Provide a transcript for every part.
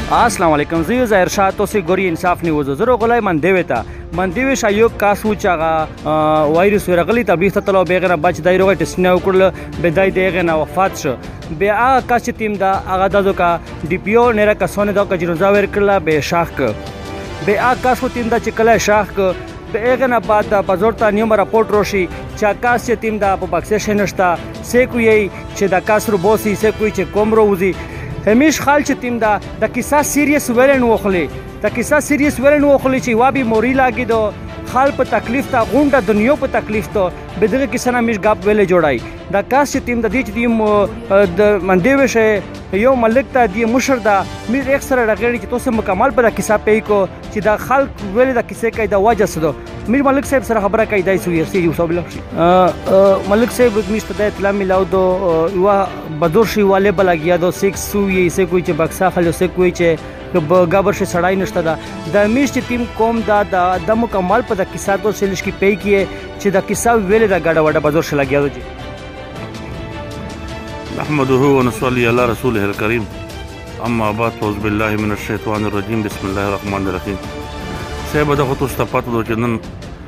अस्सलाम वालेकुम जी ज़ाहिर शाह तो से गोरी इंसाफ न्यूज़ जरो गलाई मन देवेता मन देवे शायोग कासू चागा वायरस रगली तबलीग तलो बेगना बच दायरो टेस्टने उकुल बेदाई देगना वफात शो बे आ काच टीम दा आगा दाजो का डीपीओ नेरा का सोने दा का जिरोजावर कला बे शाख बे आ कासू टीम दा चिकला शाख बेगना बाद दा पजोरता न्यूम रिपोर्ट रोशी चा कास टीम दा बक्सेश नष्टा से कुई चे दा कासरू बोसी से कुई चे कोमरो उजी همیش خال چې تیم دا د کیسه سیریس ویلن وخلی د کیسه سیریس ویلن وخلی چې وابي موري لاګي دو خال په تکلیف تا غونډه دنیا په تکلیف ته بدغه کیسه نه میش غاب ویلې جوړای دا کاس چې تیم د دې چې د مندیو شه یو ملک ته دی مشر دا میر اکثر رغړی چې توسه مکمل په کیسه پې کو چې دا خلق ویلې د کیسه کې دا وجه سدو میر ملک صاحب سره خبره کوي دای سو یې یو صاحب ملک صاحب میشته د اطلاع ملاو دو وا بدور شي والے بلګیا دو 6 سو یې سه کوئی چې بکسا خلو سه کوئی چې گابر سے سڑائی نشتا دا دا میش چې تیم کوم دا د مکمل په د کیسه تو سلش کی پی کیه چې د کیسه ویل دا گاډه وډه بازور شلا گیا دو جی نحمده ونصلي على رسوله الكريم اما بعد اعوذ بالله من الشیطان الرجیم بسم الله الرحمن الرحیم سبا د خطو استفاده دو چنن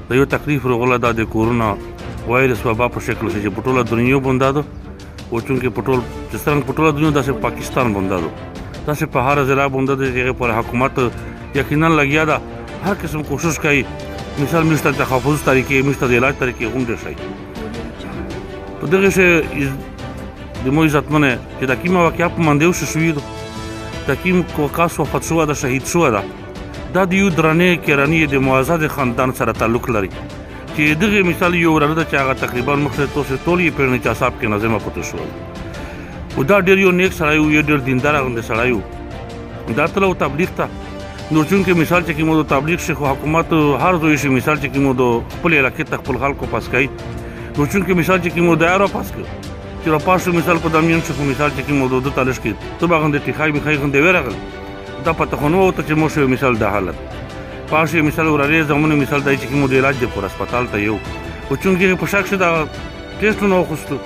د یو تکلیف رغلا د کورونا وایرس وبا په شکل چې پټوله دنیا بوندادو او چونکه پټول چې څنګه پټوله دنیا د پاکستان بوندادو تاسو په هر ضلع باندې د هغه پر حکومت یقینا لګیا دا هر قسم کوشش کوي مثال مشته تحفظ طریقې مشته د علاج طریقې هم دي شي په دغه شی د مو عزت منه چې د کیمه واقعیا په مندیو شوې ده د کیم کو کاس وفات شو ده شهید شو ده دا د یو درنې کېرانی د موازد خاندان سره تعلق لري چې دغه مثال یو ورته چې هغه تقریبا مخته توسه ټولې پیرنې چا صاحب کې نظم پته شو او دا ډیر یو نیک سړی یو ډیر دیندار غند سړی دا تلو تبلیغ ته نور چونکه مثال چې کومو تبلیغ شي حکومت هر دوی شي مثال چې کومو خپل علاقې ته خپل خلکو پاس کوي نور چونکه مثال چې کومو دایره پاس کوي چې را پاسو مثال په دامین چې مثال چې کومو د تلش کې ته باغند ټیخای بخای غند ورغل دا پته خونو ته چې مو شو مثال د حالت پاسه مثال وراره زمونه مثال دای چې کومو د علاج د پر هسپتال ته یو او چونکه په شک شدا ټیسټ نو خوستو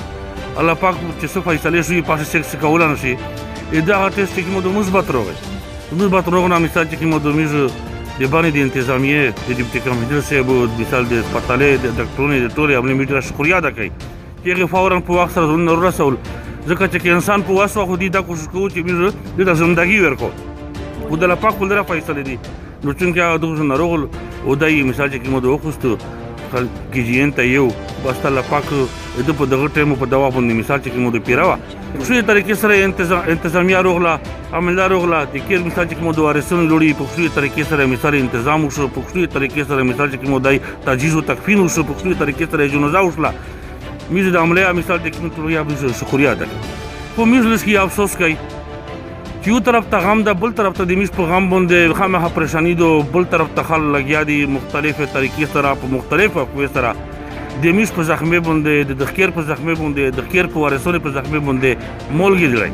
الله پاک چې څه فیصله شوی پاسه سکس کول نه شي دا ټیسټ کې مو د مثبت روغ نه مثال چې کومو د میز د باندې د انتظامیه د ډیپټي کمشنر صاحب مثال د هسپتال د ډاکټرونو د ټولې خپل میډیا شکریا ادا کوي چې فورا په وخت سره زموږ رسول ځکه چې انسان په واسو خو دې دا کوشش کوي چې موږ د ژوندۍ ورکو خو د لپاره خپل فیصله دي نو څنګه د ناروغ او دای مثال چې کومو د وختو کیجین ته یو بس الله پاک د په دغه ټیم په دوا باندې مثال چې کومو د پیراوا خو طریقې سره انتظامیه روغلا عملدار روغلا د کیر مثال چې کومو د وارثونو لوري په خو طریقې سره مثال تنظیم وشو په خو طریقې سره مثال چې کومو دای تجهیز او تکفین وشو په خو طریقې سره جنازه وشله میز د عملیه مثال د کوم ټولیا به شکریا ده خو میز لسکی افسوس کوي چې یو طرف ته غم ده بل طرف ته د میز په غم باندې خامخا پریشانی ده بل طرف ته خل لګیا دي مختلفه طریقې سره په مختلفه کوې سره د میز په زخمه باندې د خیر په زخمه باندې د خیر په وارثونو په زخمه باندې مولګي دی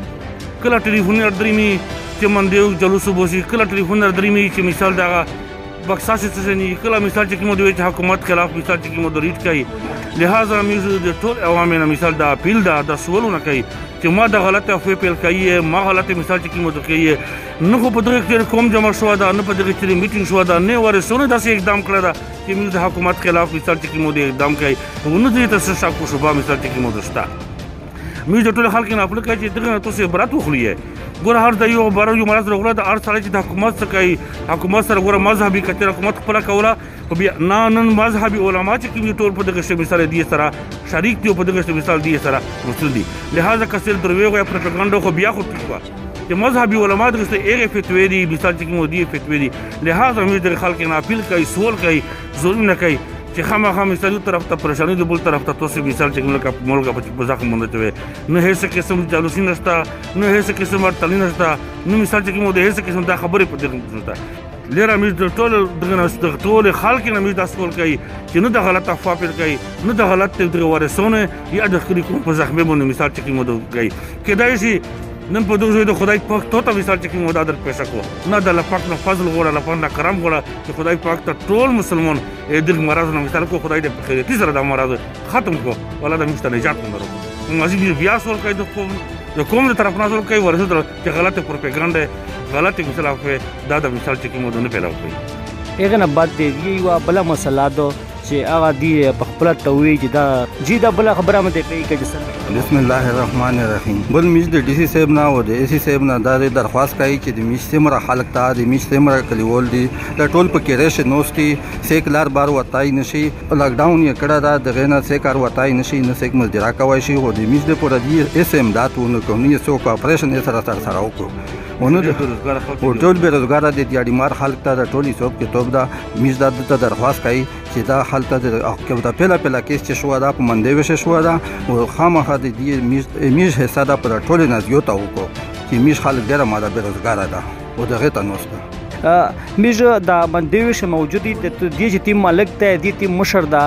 کله ټلیفون اردري می چې من دیو جلوس بوشي کله ټلیفون اردري می چې مثال دا بکسا سے نه کله مثال چې کوم د حکومت خلاف مثال چې کوم د ریټ کوي لہذا موږ د ټول عوامو مثال دا اپیل دا د سوالونه کوي چې ما د غلطه اپیل کوي ما غلطه مثال چې کوم د کوي نو په دغه کې کوم جمع شو دا نه په دغه کې میټینګ شو دا نه ورسونه داسې اقدام کړی دا چې موږ د حکومت خلاف مثال چې کوم د اقدام کوي نو دې تاسو شک کو شوبه مثال چې کوم دستا موږ د ټول خلک نه خپل کوي چې دغه تاسو برات وخلیه ګور هر د یو بار یو مرز رغله د ارث سره چې د حکومت سره کوي حکومت سره ګور مذهبي کتر حکومت خپل کوله خو بیا نن مذهبي علما چې کوم ټول په دغه مثال دی سره شریک دی په دغه مثال دی سره مسل دي لہذا کسل درویغه یا پروپاګاندا خو بیا خو ټکوا چې مذهبي علما دغه ایغه فتوی دي مثال چې کوم دی فتوی دي لہذا موږ د خلک نه اپیل کوي سوال کوي ظلم نه کوي چې خامخا مثال طرف ته پریشانی دی بل طرف ته توسه مثال چې کوم لکه مولګه په ځخم باندې ته نه هیڅ قسم جالوسی نشتا نه هیڅ قسم ورتلی نشتا نو مثال چې کوم د هیڅ قسم دا خبره په دغه نشتا لره موږ ټول دغه ټول خلک نه موږ تاسو کول کوي چې نه د غلط افاپل کوي نه د غلط دغه ورسونه یا د خري کوم په ځخم باندې مثال چې کوم د کوي کدای شي نن په دغه د خدای پاک ته مثال چې کوم د پېښه کو نه د لپاک نه فضل غوړه لپاره نه کرم غوړه چې خدای پاک ته ټول مسلمان دغه مرض نه مثال کو خدای دې خیر سره د مرض ختم کو ولا د مشته نجات ورکړي مازی بیا سوال کوي د د کوم د طرف نظر کوي ورسره چې غلطه پروپاګاندا غلطه مثلا په دا د مثال چې کوم نه پیدا کوي هغه نه بعد دی یو بل مسله ده چې هغه دی په خپل تووی چې دا جی دا بل خبره مته کوي چې بسم الله الرحمن الرحیم بل میز د ډي سي صاحب نه او د اي سي صاحب نه دا درخواست کوي چې د میز سیمره خلک ته د میز سیمره کلیول دي د ټول په کې رش نوستي سیک لار بار وتاي نشي لاک ډاون یې کړه دا د غینه سیکار وتاي نشي نه سیک مزدرا کوي شي او د میز د پوره دی اس ام داتونه کوي سو کوپریشن سره سره وکړو ونه د ټول بیروزګار دي دیاړي مار خلک ته د ټولي صوب کې توپ دا میز د درخواست کوي چې دا حالت د پیلا کیس چې شو دا په منډه وشه شو دا او خامخا د دې میز حصہ دا پر ټول نه زیات وکړو چې میز خلک ډیره ماده بیروزګار ده او دغه ته نوسته میز دا منډه موجودی د دې چې تیم مالک ته دې تیم مشر دا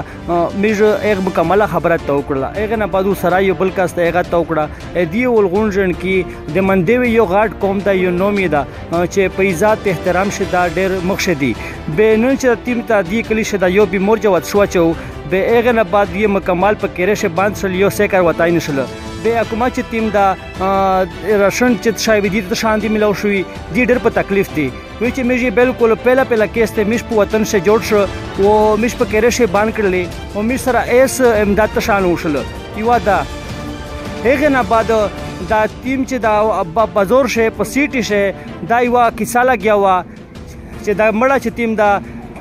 میز ایک مکمله خبره تو کړه هغه نه پدو سرای بل کاست هغه تو کړه دی ولغونجن کې د منډه یو غاټ قوم دا یو نومي دا چې په عزت احترام شدا ډیر مخشدي به نن چې تیم ته دی کلی شدا یو به مرجوت شو چې به هغه نه بعد یې مکمل په کېره شه باندې شل یو سیکر وتاي نشل به حکومت چې تیم دا راشن چې شاید دې ته شاندي ملو شوی دې ډېر په تکلیف دي وی چې مې بالکل پهلا کیس ته مش په وطن شه جوړ شو او مش په کېره شه باندې کړلې او مش سره ایس امداد ته شان وشل یو دا هغه نه بعد دا تیم چې دا بازور شه په سیټي شه دا یو کیسه لګیا وا چې دا مړه چې تیم دا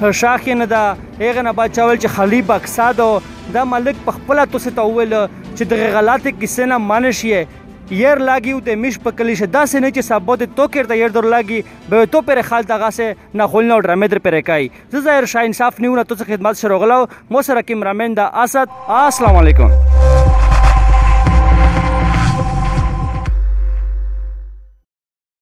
شاخې نه دا هغه نه بعد چاول چې خلی بکسادو دا مالک په خپل توسه ته ویل چې د غلطه کیسه نه مانشي ير لاګیو ته مش په کلی شه دا سه نه چې ثابت تو کړه ير در لاګي به تو پر خال دغه سه نه خلنو ډرامه در پر کای زه ظاهر شاه انصاف نیو نه تو خدمت شروع غلو مو سره کیمرامن دا اسد السلام علیکم